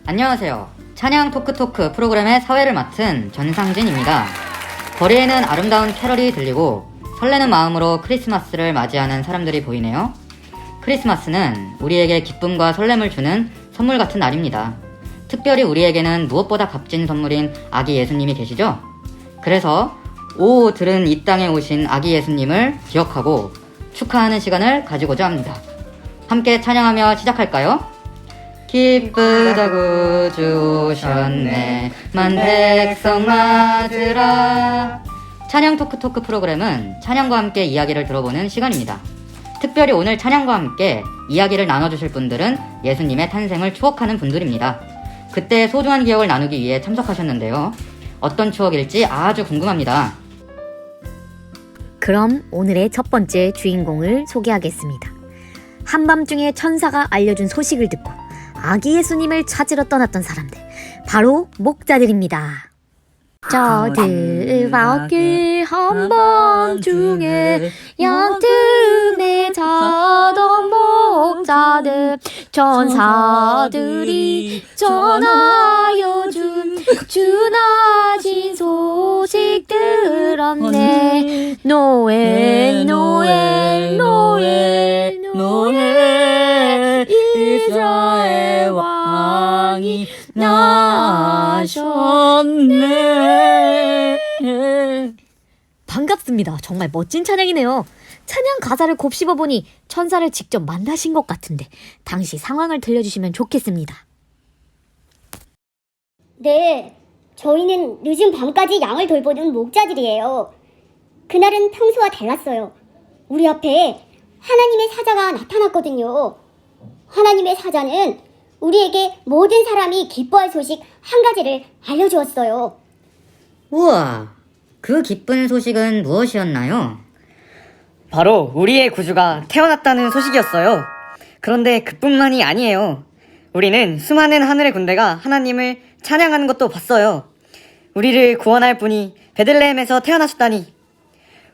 안녕하세요. 찬양 토크토크 프로그램의 사회를 맡은 전상진입니다. 거리에는 아름다운 캐럴이 들리고 설레는 마음으로 크리스마스를 맞이하는 사람들이 보이네요. 크리스마스는 우리에게 기쁨과 설렘을 주는 선물 같은 날입니다. 특별히 우리에게는 무엇보다 값진 선물인 아기 예수님이 계시죠? 그래서 오 들은 이 땅에 오신 아기 예수님을 기억하고 축하하는 시간을 가지고자 합니다. 함께 찬양하며 시작할까요? 기쁘다고 주 오셨네 만 백성 맞으라. 찬양 토크토크 프로그램은 찬양과 함께 이야기를 들어보는 시간입니다. 특별히 오늘 찬양과 함께 이야기를 나눠주실 분들은 예수님의 탄생을 추억하는 분들입니다. 그때의 소중한 기억을 나누기 위해 참석하셨는데요. 어떤 추억일지 아주 궁금합니다. 그럼 오늘의 첫 번째 주인공을 소개하겠습니다. 한밤중에 천사가 알려준 소식을 듣고 아기 예수님을 찾으러 떠났던 사람들, 바로 목자들입니다. 저들 밖에 한밤중에 양틈에 자던 목자들, 천사들이 전하여 준 주나진 소식 들었네. 노엘 노엘 노엘 노엘 이스라엘 왕이 나셨네. 반갑습니다. 정말 멋진 찬양이네요. 찬양 가사를 곱씹어보니 천사를 직접 만나신 것 같은데 당시 상황을 들려주시면 좋겠습니다. 네, 저희는 늦은 밤까지 양을 돌보는 목자들이에요. 그날은 평소와 달랐어요. 우리 앞에 하나님의 사자가 나타났거든요. 하나님의 사자는 우리에게 모든 사람이 기뻐할 소식 한 가지를 알려주었어요. 우와, 그 기쁜 소식은 무엇이었나요? 바로 우리의 구주가 태어났다는 소식이었어요. 그런데 그뿐만이 아니에요. 우리는 수많은 하늘의 군대가 하나님을 찬양하는 것도 봤어요. 우리를 구원할 분이 베들레헴에서 태어나셨다니.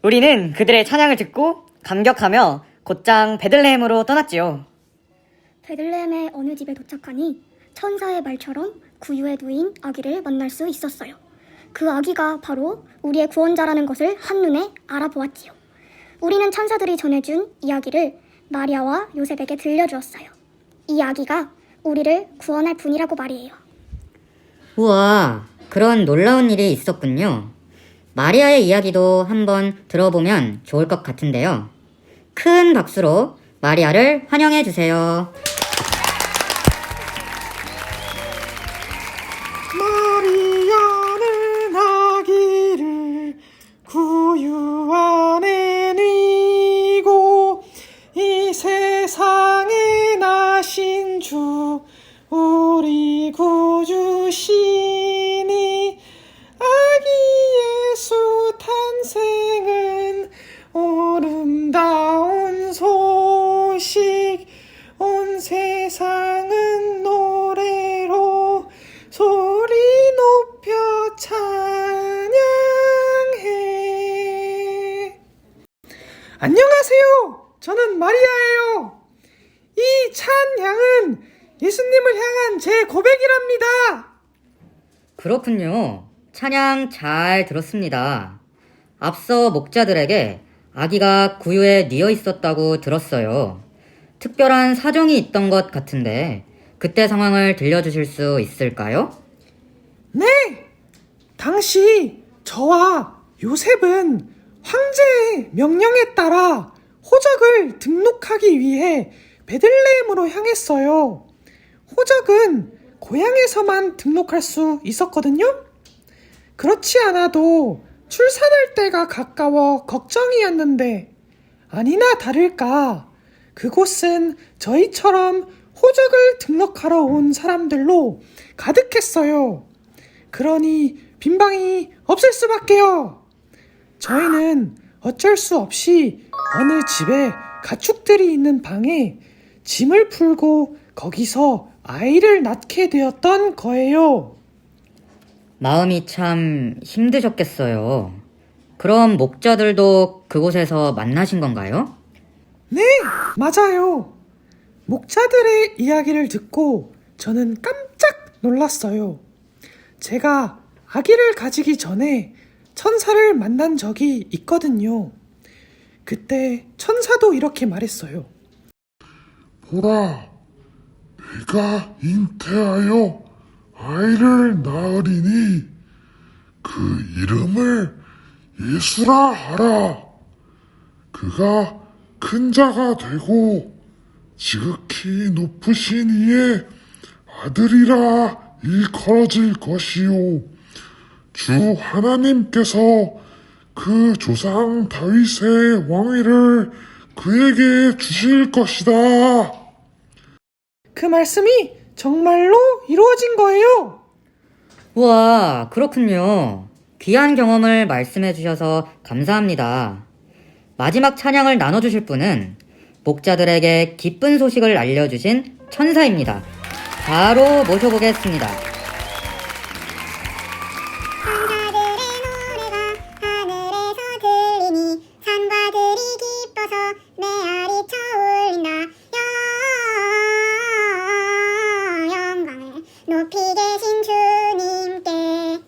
우리는 그들의 찬양을 듣고 감격하며 곧장 베들레헴으로 떠났지요. 베들레헴의 어느 집에 도착하니 천사의 말처럼 구유에 누인 아기를 만날 수 있었어요. 그 아기가 바로 우리의 구원자라는 것을 한눈에 알아보았지요. 우리는 천사들이 전해준 이야기를 마리아와 요셉에게 들려주었어요. 이 아기가 우리를 구원할 분이라고 말이에요. 우와, 그런 놀라운 일이 있었군요. 마리아의 이야기도 한번 들어보면 좋을 것 같은데요. 큰 박수로 마리아를 환영해 주세요. 마리아는 아기를 구유 안에 니고 이 세상에 나신 주 우리 구주시니 아기 예수 탄생은 아름다운 소식 온 세상은 노래로 소리 높여 찬양해. 안녕하세요. 저는 마리아예요. 이 찬양은 예수님을 향한 제 고백이랍니다. 그렇군요. 찬양 잘 들었습니다. 앞서 목자들에게 아기가 구유에 뉘어 있었다고 들었어요. 특별한 사정이 있던 것 같은데 그때 상황을 들려주실 수 있을까요? 네! 당시 저와 요셉은 황제의 명령에 따라 호적을 등록하기 위해 베들레헴으로 향했어요. 호적은 고향에서만 등록할 수 있었거든요. 그렇지 않아도 출산할 때가 가까워 걱정이었는데 아니나 다를까 그곳은 저희처럼 호적을 등록하러 온 사람들로 가득했어요. 그러니 빈방이 없을 수밖에요. 저희는 어쩔 수 없이 어느 집에 가축들이 있는 방에 짐을 풀고 거기서 아이를 낳게 되었던 거예요. 마음이 참 힘드셨겠어요. 그럼 목자들도 그곳에서 만나신 건가요? 네, 맞아요. 목자들의 이야기를 듣고 저는 깜짝 놀랐어요. 제가 아기를 가지기 전에 천사를 만난 적이 있거든요. 그때 천사도 이렇게 말했어요. 보라, 내가 잉태하여 아이를 낳으리니 그 이름을 예수라 하라. 그가 큰 자가 되고 지극히 높으신 이의 아들이라 일컬어질 것이요. 주 하나님께서 그 조상 다윗의 왕위를 그에게 주실 것이다. 그 말씀이 정말로 이루어진 거예요. 우와, 그렇군요. 귀한 경험을 말씀해 주셔서 감사합니다. 마지막 찬양을 나눠주실 분은 목자들에게 기쁜 소식을 알려주신 천사입니다. 바로 모셔보겠습니다. 천사들의 노래가 하늘에서 들리니 산과들이 기뻐서 메아리 쳐올린다. 영광을 높이 계신 주님께.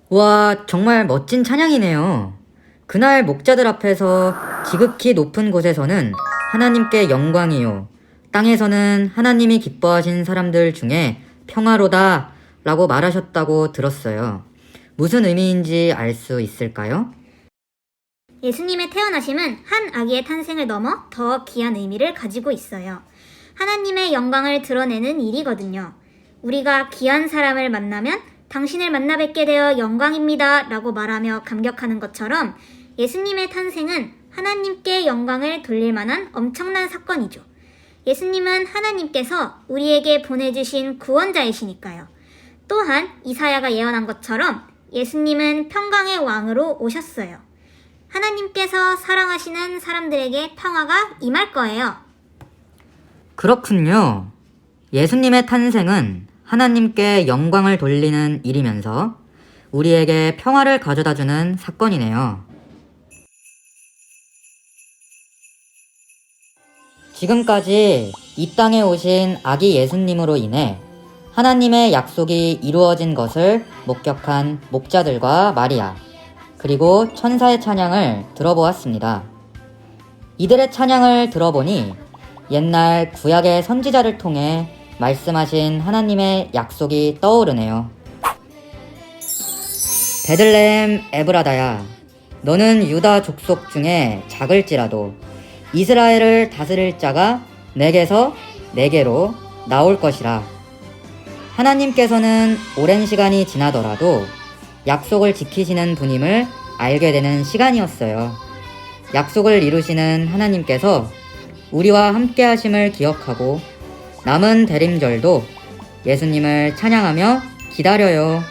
와, 정말 멋진 찬양이네요. 그날 목자들 앞에서 지극히 높은 곳에서는 하나님께 영광이요, 땅에서는 하나님이 기뻐하신 사람들 중에 평화로다 라고 말하셨다고 들었어요. 무슨 의미인지 알 수 있을까요? 예수님의 태어나심은 한 아기의 탄생을 넘어 더 귀한 의미를 가지고 있어요. 하나님의 영광을 드러내는 일이거든요. 우리가 귀한 사람을 만나면 당신을 만나 뵙게 되어 영광입니다 라고 말하며 감격하는 것처럼 예수님의 탄생은 하나님께 영광을 돌릴 만한 엄청난 사건이죠. 예수님은 하나님께서 우리에게 보내주신 구원자이시니까요. 또한 이사야가 예언한 것처럼 예수님은 평강의 왕으로 오셨어요. 하나님께서 사랑하시는 사람들에게 평화가 임할 거예요. 그렇군요. 예수님의 탄생은 하나님께 영광을 돌리는 일이면서 우리에게 평화를 가져다주는 사건이네요. 지금까지 이 땅에 오신 아기 예수님으로 인해 하나님의 약속이 이루어진 것을 목격한 목자들과 마리아, 그리고 천사의 찬양을 들어보았습니다. 이들의 찬양을 들어보니 옛날 구약의 선지자를 통해 말씀하신 하나님의 약속이 떠오르네요. 베들레헴 에브라다야, 너는 유다 족속 중에 작을지라도 이스라엘을 다스릴 자가 내게서 내게로 나올 것이라. 하나님께서는 오랜 시간이 지나더라도 약속을 지키시는 분임을 알게 되는 시간이었어요. 약속을 이루시는 하나님께서 우리와 함께 하심을 기억하고 남은 대림절도 예수님을 찬양하며 기다려요.